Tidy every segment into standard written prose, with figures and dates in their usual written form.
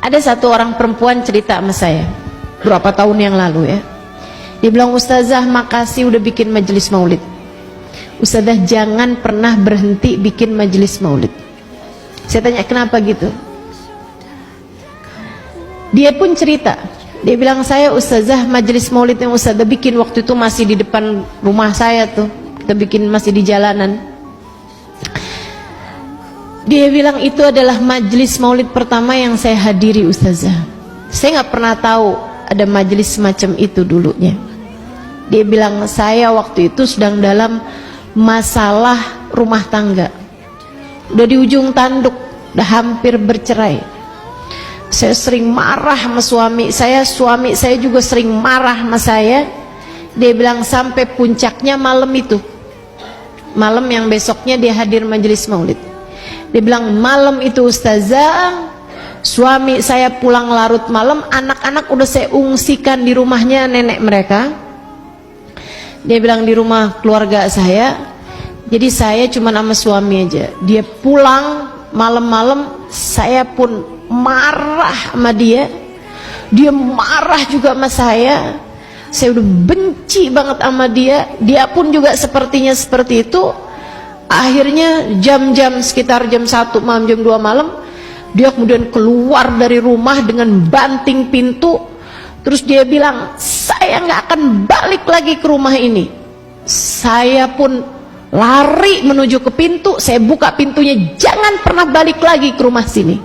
Ada satu orang perempuan cerita sama saya berapa tahun yang lalu ya. Dia bilang, "Ustazah, makasih udah bikin majelis maulid. Ustazah, jangan pernah berhenti bikin majelis maulid." Saya tanya, "Kenapa gitu?" Dia pun cerita. Dia bilang, "Saya Ustazah, majelis maulid yang Ustazah bikin waktu itu masih di depan rumah saya tuh. Kita bikin masih di jalanan." Dia bilang itu adalah majelis maulid pertama yang saya hadiri Ustazah. Saya nggak pernah tahu ada majelis semacam itu dulunya. Dia bilang, saya waktu itu sedang dalam masalah rumah tangga. Udah di ujung tanduk, udah hampir bercerai. Saya sering marah sama suami saya juga sering marah sama saya. Dia bilang sampai puncaknya malam itu. Malam yang besoknya dia hadir majelis maulid. Dia bilang, malam itu Ustazah, suami saya pulang larut malam, anak-anak udah saya ungsikan di rumahnya nenek mereka. Dia bilang di rumah keluarga saya, jadi saya cuma sama suami aja. Dia pulang malam-malam, saya pun marah sama dia. Dia marah juga sama saya. Saya udah benci banget sama dia. Dia pun juga sepertinya seperti itu. Akhirnya jam-jam sekitar jam 1 malam, jam 2 malam, dia kemudian keluar dari rumah dengan banting pintu. Terus dia bilang, saya nggak akan balik lagi ke rumah ini. Saya pun lari menuju ke pintu. Saya buka pintunya, jangan pernah balik lagi ke rumah sini.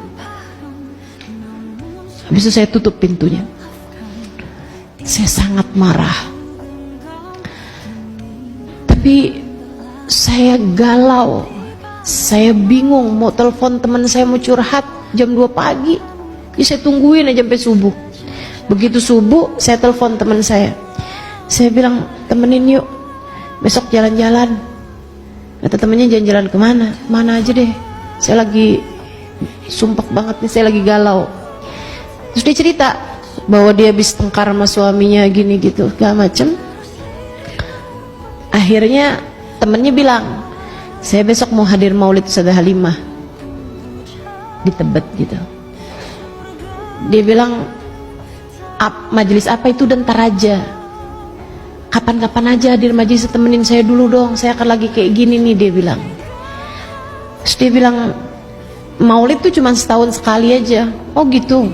Habis itu saya tutup pintunya. Saya sangat marah. Tapi saya galau, saya bingung mau telepon teman saya mau curhat jam 2 pagi. Jadi saya tungguin aja sampai subuh. Begitu subuh saya telepon teman saya. Saya bilang, temenin yuk, besok jalan-jalan. Kata temennya, jalan-jalan kemana? Mana aja deh, saya lagi sumpek banget nih, saya lagi galau. Terus dia cerita bahwa dia habis tengkar sama suaminya gini gitu segala macem. Akhirnya temennya bilang, saya besok mau hadir maulid Ustazah Halimah di Tebet gitu. Dia bilang, majelis apa itu? Dan ntar aja, kapan-kapan aja hadir majelis, temenin saya dulu dong, saya akan lagi kayak gini nih, dia bilang. Terus dia bilang, maulid tuh cuma setahun sekali aja. Oh gitu,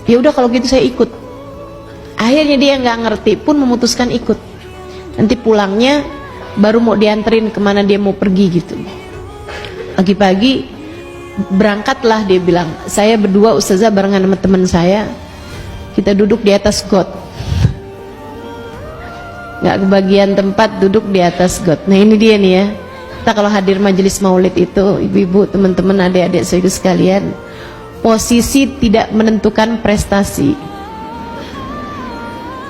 ya udah kalau gitu saya ikut. Akhirnya dia nggak ngerti pun memutuskan ikut. Nanti pulangnya baru mau dianterin kemana dia mau pergi gitu. Pagi-pagi berangkatlah, dia bilang, saya berdua Ustazah barengan sama teman saya, kita duduk di atas got, nggak kebagian tempat, duduk di atas got. Nah ini dia nih ya, kita kalau hadir majelis maulid itu, ibu-ibu, teman-teman, adik-adik saya sekalian, posisi tidak menentukan prestasi.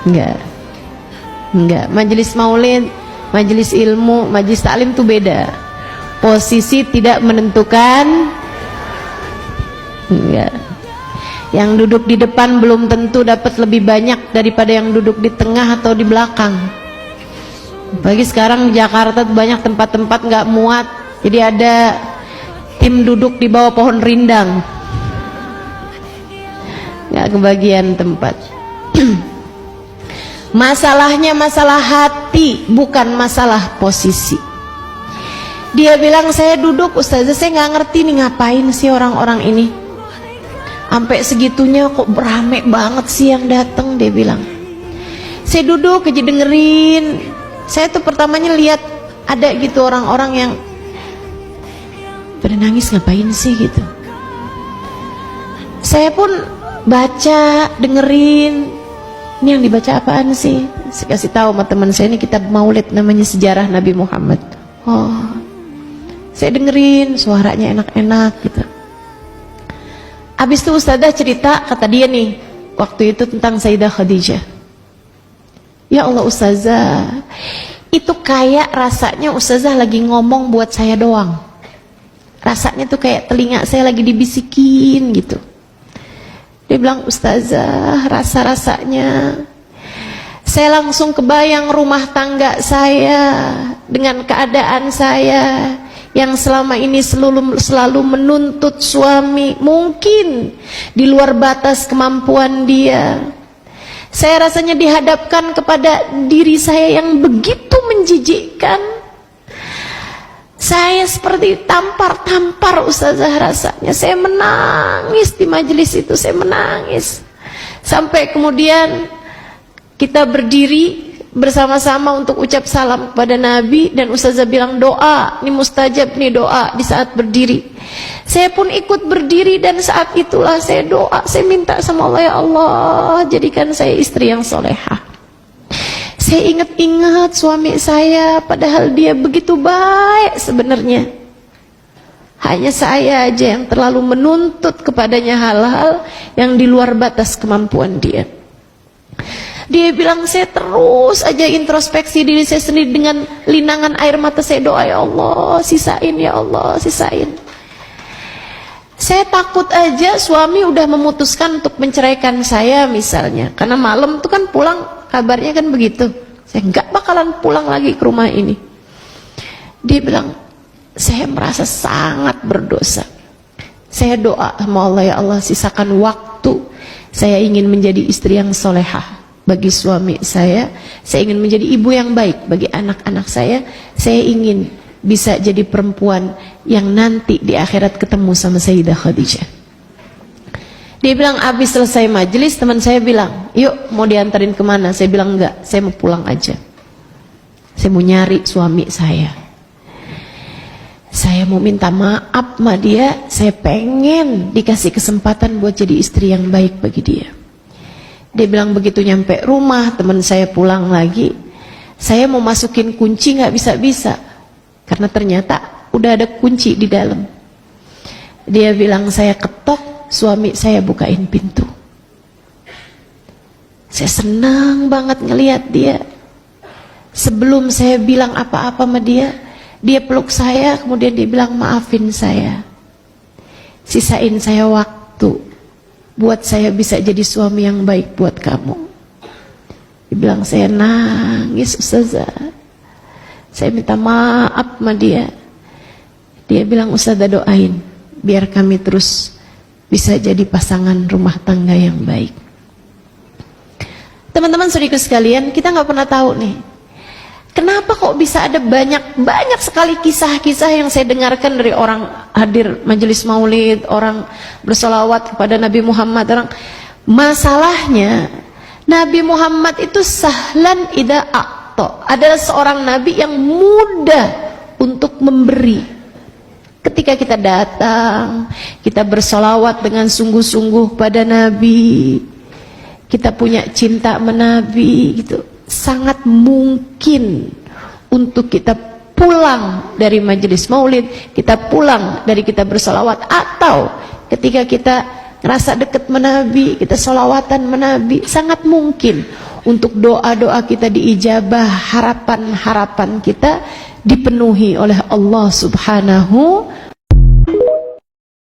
Enggak, majelis maulid, majelis ilmu, majelis taklim itu beda. Posisi tidak menentukan. Enggak. Yang duduk di depan belum tentu dapat lebih banyak daripada yang duduk di tengah atau di belakang. Bagi sekarang Jakarta banyak tempat-tempat nggak muat, jadi ada tim duduk di bawah pohon rindang, nggak kebagian tempat. Masalahnya masalah hati, bukan masalah posisi. Dia bilang, saya duduk Ustazah, saya nggak ngerti nih ngapain sih orang-orang ini, sampai segitunya kok berame banget sih yang datang. Dia bilang, saya duduk aja dengerin. Saya tuh pertamanya lihat ada gitu orang-orang yang pada nangis, ngapain sih gitu. Saya pun baca, dengerin. Ini yang dibaca apaan sih? Saya kasih tahu sama teman saya, ini kitab maulid namanya Sejarah Nabi Muhammad. Oh, saya dengerin, suaranya enak-enak gitu. Abis itu Ustazah cerita, kata dia nih, waktu itu tentang Sayyidah Khadijah. Ya Allah Ustazah, itu kayak rasanya Ustazah lagi ngomong buat saya doang. Rasanya tuh kayak telinga saya lagi dibisikin gitu. Dia bilang, Ustazah, rasa-rasanya saya langsung kebayang rumah tangga saya dengan keadaan saya yang selama ini selalu menuntut suami, mungkin di luar batas kemampuan dia. Saya rasanya dihadapkan kepada diri saya yang begitu menjijikkan. Saya seperti tampar-tampar ustazah rasanya. Saya menangis di majelis itu, saya menangis. Sampai kemudian kita berdiri bersama-sama untuk ucap salam kepada Nabi, dan ustazah bilang doa, ini mustajab nih doa di saat berdiri. Saya pun ikut berdiri, dan saat itulah saya doa, saya minta sama Allah, ya Allah jadikan saya istri yang solehah. Saya ingat-ingat suami saya, padahal dia begitu baik sebenarnya. Hanya saya aja yang terlalu menuntut kepadanya hal-hal yang di luar batas kemampuan dia. Dia bilang, saya terus aja introspeksi diri saya sendiri dengan linangan air mata saya doa, ya Allah sisain, ya Allah sisain. Saya takut aja suami udah memutuskan untuk menceraikan saya misalnya, karena malam tuh kan pulang kabarnya kan begitu, saya nggak bakalan pulang lagi ke rumah ini. Dia bilang, saya merasa sangat berdosa. Saya doa sama Allah, ya Allah sisakan waktu, saya ingin menjadi istri yang solehah bagi suami saya ingin menjadi ibu yang baik bagi anak-anak saya ingin bisa jadi perempuan yang nanti di akhirat ketemu sama Sayyidah Khadijah. Dia bilang, habis selesai majelis, teman saya bilang, yuk mau diantarin kemana? Saya bilang, enggak, saya mau pulang aja, saya mau nyari suami saya mau minta maaf sama dia, saya pengen dikasih kesempatan buat jadi istri yang baik bagi dia. Dia bilang, begitu nyampe rumah, teman saya pulang lagi, saya mau masukin kunci nggak bisa-bisa, karena ternyata udah ada kunci di dalam. Dia bilang, saya ketok, suami saya bukain pintu. Saya senang banget ngelihat dia. Sebelum saya bilang apa-apa sama dia peluk saya, kemudian dia bilang, maafin saya, sisain saya waktu buat saya bisa jadi suami yang baik buat kamu. Dia bilang, saya nangis ustazah, saya minta maaf sama dia. Dia bilang, ustazah doain biar kami terus bisa jadi pasangan rumah tangga yang baik. Teman-teman saudaraku sekalian, kita nggak pernah tahu nih, kenapa kok bisa ada banyak sekali kisah-kisah yang saya dengarkan dari orang hadir majelis maulid, orang bersolawat kepada Nabi Muhammad. Masalahnya Nabi Muhammad itu sahlan ida a'to, adalah seorang nabi yang mudah untuk memberi. Ketika kita datang, kita bersolawat dengan sungguh-sungguh pada Nabi, kita punya cinta sama Nabi gitu, sangat mungkin untuk kita pulang dari majelis maulid, kita pulang dari kita bersolawat, atau ketika kita ngerasa dekat menabi, kita solawatan menabi, sangat mungkin untuk doa-doa kita diijabah, harapan-harapan kita dipenuhi oleh Allah Subhanahu